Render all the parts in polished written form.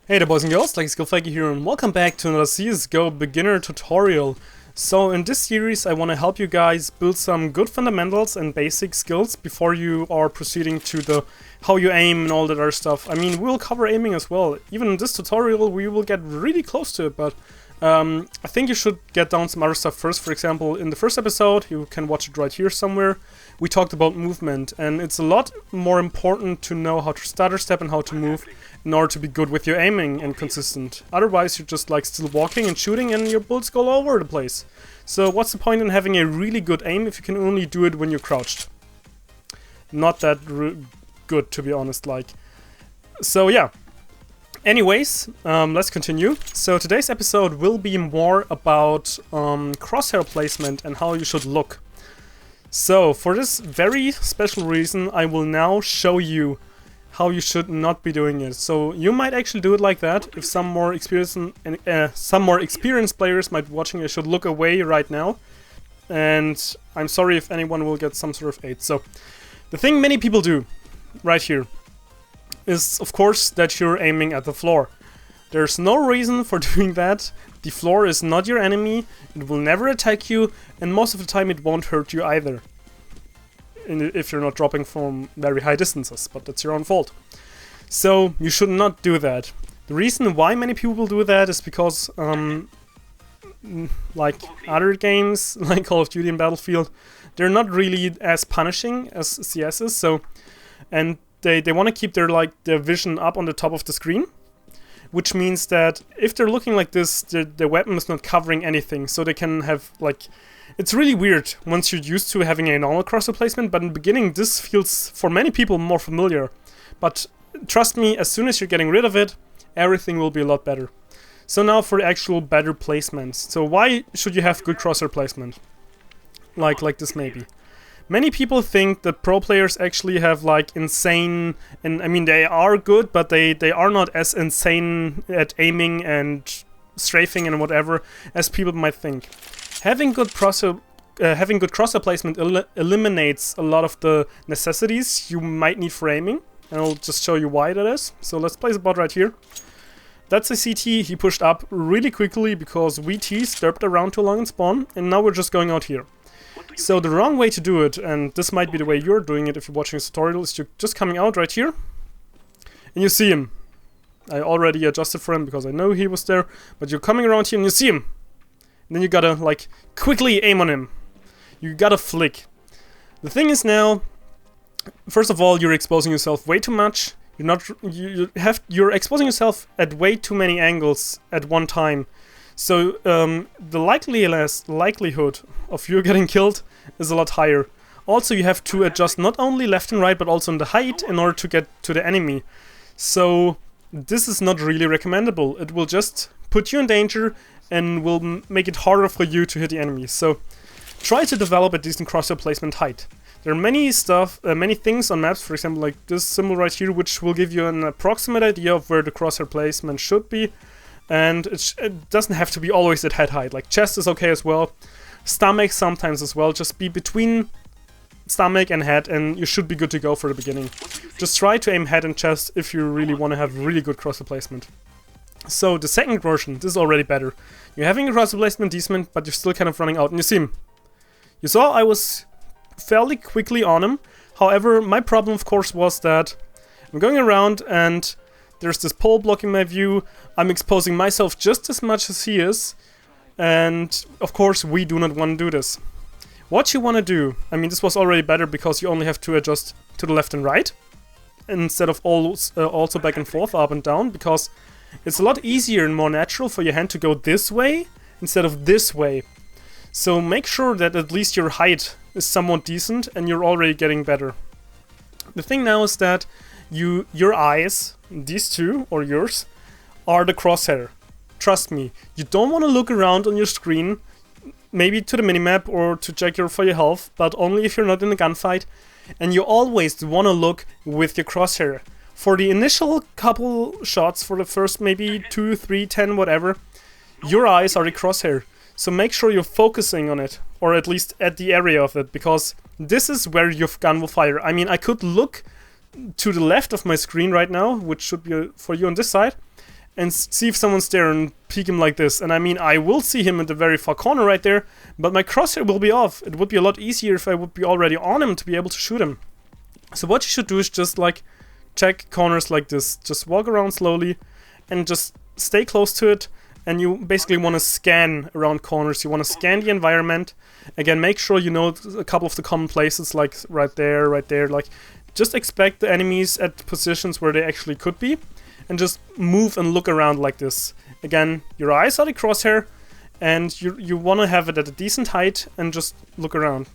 Hey there boys and girls, Dxtory here and welcome back to another CSGO Beginner tutorial. So in this series I want to help you guys build some good fundamentals and basic skills before you are proceeding to the how you aim and all that other stuff. I mean, we'll cover aiming as well. Even in this tutorial we will get really close to it, but I think you should get down some other stuff first. For example, in the first episode, you can watch it right here somewhere, we talked about movement, and it's a lot more important to know how to stutter step and how to move in order to be good with your aiming and consistent. Otherwise you're just like still walking and shooting and your bullets go all over the place. So what's the point in having a really good aim if you can only do it when you're crouched? Not that good, to be honest, like. So yeah. Anyways, let's continue. So today's episode will be more about crosshair placement and how you should look. So for this very special reason, I will now show you how you should not be doing it. So you might actually do it like that. If some more experienced players might be watching, I should look away right now. And I'm sorry if anyone will get some sort of aid. So the thing many people do right here is, of course, that you're aiming at the floor. There's no reason for doing that. The floor is not your enemy, it will never attack you, and most of the time it won't hurt you either. If you're not dropping from very high distances, but that's your own fault. So you should not do that. The reason why many people do that is because like other games, like Call of Duty and Battlefield, they're not really as punishing as CS is, so, and they want to keep their vision up on the top of the screen, which means that if they're looking like this, the weapon is not covering anything, so they can have like, it's really weird once you're used to having a normal crosshair placement, but in the beginning this feels for many people more familiar. But trust me, as soon as you're getting rid of it, everything will be a lot better. So now for actual better placements. So why should you have good crosshair placement? Like this maybe. Many people think that pro players actually have like insane, and I mean they are good, but they are not as insane at aiming and strafing and whatever as people might think. Having good crosshair placement eliminates a lot of the necessities you might need for aiming, and I'll just show you why that is. So let's place a bot right here. That's a CT, he pushed up really quickly because VT stepped around too long in spawn, and now we're just going out here. So the wrong way to do it, and this might be the way you're doing it if you're watching this tutorial, is you're just coming out right here, and you see him. I already adjusted for him because I know he was there, but you're coming around here and you see him. And then you gotta like quickly aim on him. You gotta flick. The thing is now, first of all, you're exposing yourself way too much. You're exposing yourself at way too many angles at one time. So the likelihood of you getting killed is a lot higher. Also, you have to adjust not only left and right, but also in the height in order to get to the enemy. So this is not really recommendable. It will just put you in danger and will make it harder for you to hit the enemy. So try to develop a decent crosshair placement height. There are many things on maps, for example like this symbol right here, which will give you an approximate idea of where the crosshair placement should be. And it doesn't have to be always at head height. Like chest is okay as well. Stomach sometimes as well. Just be between stomach and head and you should be good to go for the beginning. Just try to aim head and chest if you really want to have really good crosshair placement. So the second version, this is already better. You're having a crosshair placement decent, but you're still kind of running out. And you see him. You saw I was fairly quickly on him. However, my problem of course was that I'm going around and there's this pole blocking my view. I'm exposing myself just as much as he is. And of course we do not want to do this. What you want to do, I mean this was already better because you only have to adjust to the left and right instead of also back and forth, up and down, because it's a lot easier and more natural for your hand to go this way instead of this way. So make sure that at least your height is somewhat decent and you're already getting better. The thing now is that your eyes, these two, or yours, are the crosshair. Trust me, you don't want to look around on your screen, maybe to the minimap or to check for your health, but only if you're not in a gunfight. And you always want to look with your crosshair. For the initial couple shots, for the first maybe 2, 3, 10, whatever, your eyes are the crosshair. So make sure you're focusing on it, or at least at the area of it, because this is where your gun will fire. I mean, I could look to the left of my screen right now, which should be for you on this side, and see if someone's there and peek him like this. And I mean, I will see him in the very far corner right there, but my crosshair will be off. It would be a lot easier if I would be already on him to be able to shoot him. So what you should do is just like check corners like this. Just walk around slowly and just stay close to it. And you basically want to scan around corners. You want to scan the environment. Again, make sure you know a couple of the common places, like right there, like just expect the enemies at positions where they actually could be. And just move and look around like this. Again, your eyes are the crosshair, and you want to have it at a decent height and just look around.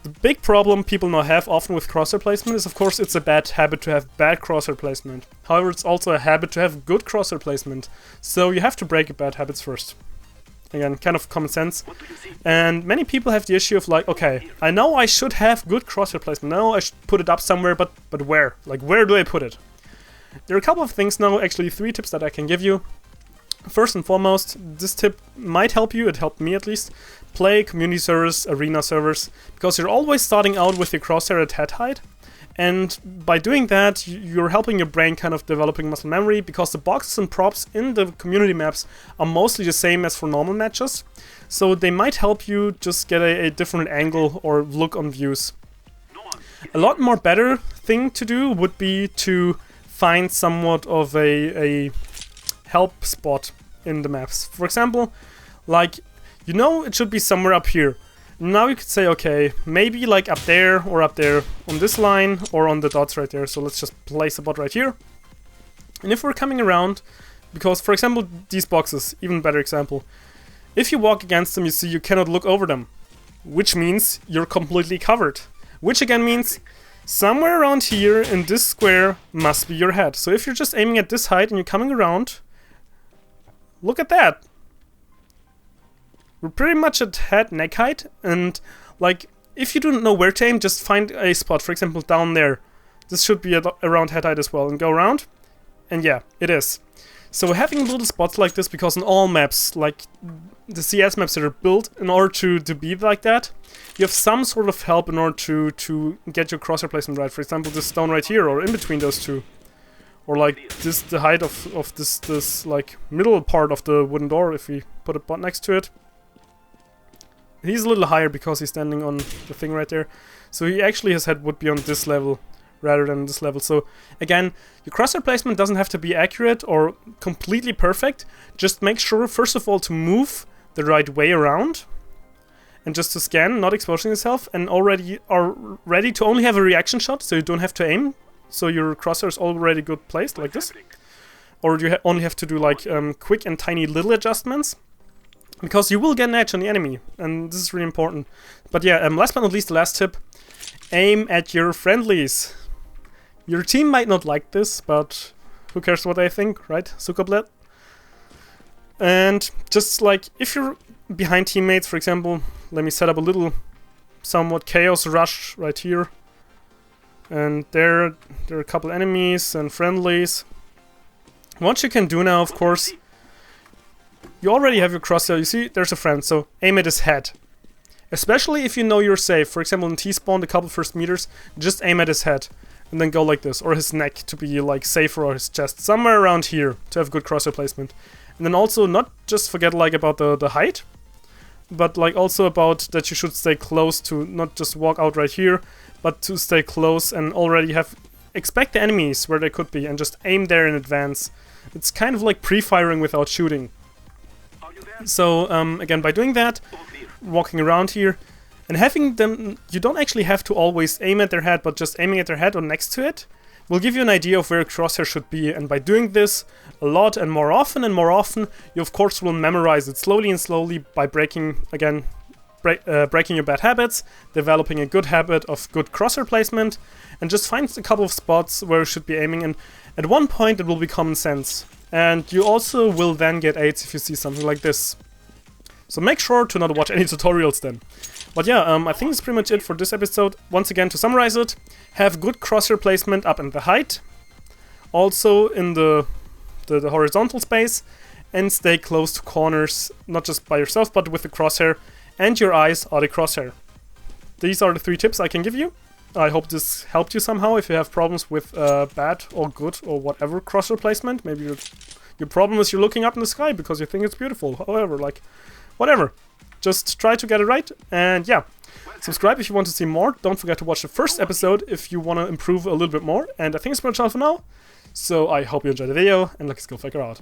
The big problem people now have often with crosshair placement is, of course, it's a bad habit to have bad crosshair placement. However, it's also a habit to have good crosshair placement. So you have to break your bad habits first. Again, kind of common sense. And many people have the issue of like, okay, I know I should have good crosshair placement. Now I should put it up somewhere, but where? Like, where do I put it? There are a couple of things now, actually 3 tips that I can give you. First and foremost, this tip might help you, it helped me at least, play community servers, arena servers, because you're always starting out with your crosshair at head height, and by doing that, you're helping your brain kind of developing muscle memory, because the boxes and props in the community maps are mostly the same as for normal matches, so they might help you just get a different angle or look on views. A lot more better thing to do would be to find somewhat of a help spot in the maps. For example, like, you know it should be somewhere up here. Now you could say, okay, maybe like up there or up there on this line or on the dots right there. So let's just place a bot right here. And if we're coming around, because for example, these boxes, even better example, if you walk against them, you see you cannot look over them, which means you're completely covered. Which again means somewhere around here in this square must be your head. So if you're just aiming at this height and you're coming around, look at that. We're pretty much at head, neck height, and like, if you don't know where to aim, just find a spot, for example, down there. This should be around head height as well, and go around, and yeah, it is. So having little spots like this, because on all maps, like the CS maps that are built in order to be like that, you have some sort of help in order to get your crosshair placement right. For example, this stone right here, or in between those two. Or like this, the height of this like middle part of the wooden door, if we put a bot next to it. He's a little higher because he's standing on the thing right there. So he actually, his head would be on this level rather than this level. So again, your crosshair placement doesn't have to be accurate or completely perfect. Just make sure, first of all, to move the right way around. And just to scan, not exposing yourself. And already are ready to only have a reaction shot, so you don't have to aim. So your crosshair is already good placed, like this. Or you only have to do like quick and tiny little adjustments. Because you will get an edge on the enemy, and this is really important. But yeah, last but not least, the last tip. Aim at your friendlies. Your team might not like this, but who cares what they think, right? Zuckerblatt. And just like, if you're behind teammates, for example, let me set up a little somewhat chaos rush right here. And there are a couple enemies and friendlies. What you can do now, of course, you already have your crosshair. You see, there's a friend, so aim at his head. Especially if you know you're safe. For example, in T-spawn, the couple first meters, just aim at his head. And then go like this, or his neck to be like safer, or his chest. Somewhere around here to have good crosshair placement. And then also not just forget like about the height, but like also about that you should stay close to, not just walk out right here, but to stay close and already expect the enemies where they could be and just aim there in advance. It's kind of like pre-firing without shooting. So again, by doing that, walking around here, and having them, you don't actually have to always aim at their head, but just aiming at their head or next to it will give you an idea of where a crosshair should be. And by doing this a lot and more often, you of course will memorize it slowly and slowly by breaking your bad habits, developing a good habit of good crosshair placement, and just find a couple of spots where you should be aiming. And at one point it will be common sense. And you also will then get aids if you see something like this. So make sure to not watch any tutorials then. But yeah, I think that's pretty much it for this episode. Once again, to summarize it, have good crosshair placement up in the height, also in the horizontal space, and stay close to corners, not just by yourself, but with the crosshair, and your eyes are the crosshair. These are the 3 tips I can give you. I hope this helped you somehow if you have problems with bad or good or whatever crosshair placement. Maybe you're Your problem is you're looking up in the sky because you think it's beautiful. However, like, whatever. Just try to get it right, and yeah. Subscribe if you want to see more. Don't forget to watch the first episode if you want to improve a little bit more. And I think it's my channel for now. So I hope you enjoyed the video, and let's go figure out.